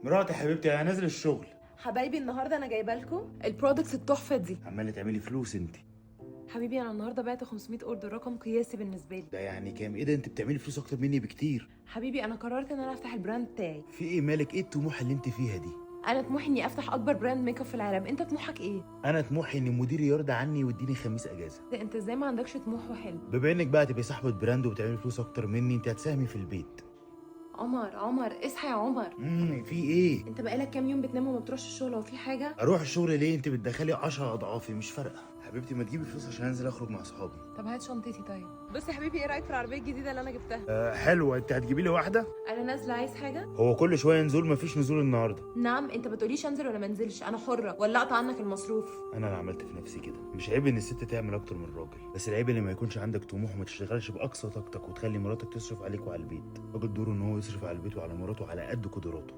مراتي حبيبتي انا نازل الشغل. حبايبي النهارده انا جايبه لكم البرودكتس التحفه دي. عماله تعملي فلوس انت. حبيبي انا النهارده بعت 500 اوردر، رقم قياسي بالنسبه لي. ده يعني كام؟ ايه ده، انت بتعملي فلوس اكتر مني بكتير. حبيبي انا قررت ان انا افتح البراند بتاعي. في ايه مالك؟ ايه الطموح اللي انت فيها دي؟ انا طموحي اني افتح اكبر براند ميك اب في العالم. انت طموحك ايه؟ انا طموحي ان مديري يرضى عني ويديني خميس اجازه. ده انت ازاي ما عندكش طموح وحلم؟ بما انك بقى تبقي صاحبه براند وبتعملي فلوس اكتر مني، انت هتساهمي في البيت. عمر اصحى يا عمر. في ايه؟ انت بقالك كام يوم بتنام وما بتروحش الشغل، هو في حاجه؟ اروح الشغل ليه؟ انت بتدخلي 10 اضعافي، مش فارقه. حبيبتي ما تجيبي فلوس عشان انزل اخرج مع اصحابي. طب هات شنطتي. طيب بص يا حبيبي، ايه رايك في العربيه الجديده اللي انا جبتها؟ حلوه. انت هتجيبي لي واحده؟ انا نازله، عايز حاجه؟ هو كل شويه نزول؟ مفيش نزول النهارده. نعم، انت بتقوليش انزل ولا ما انزلش، انا حره ولا اقطع عنك المصروف؟ انا اللي عملت في نفسي كده. مش عيب ان الست تعمل اكتر من الراجل، بس العيب ان ما يكونش عندك طموح وما تشتغلش باقصى طاقتك وتخلي مراتك تصرف عليك وعلى البيت. الراجل دوره ان هو يصرف على البيت وعلى مراته على قد قدراته.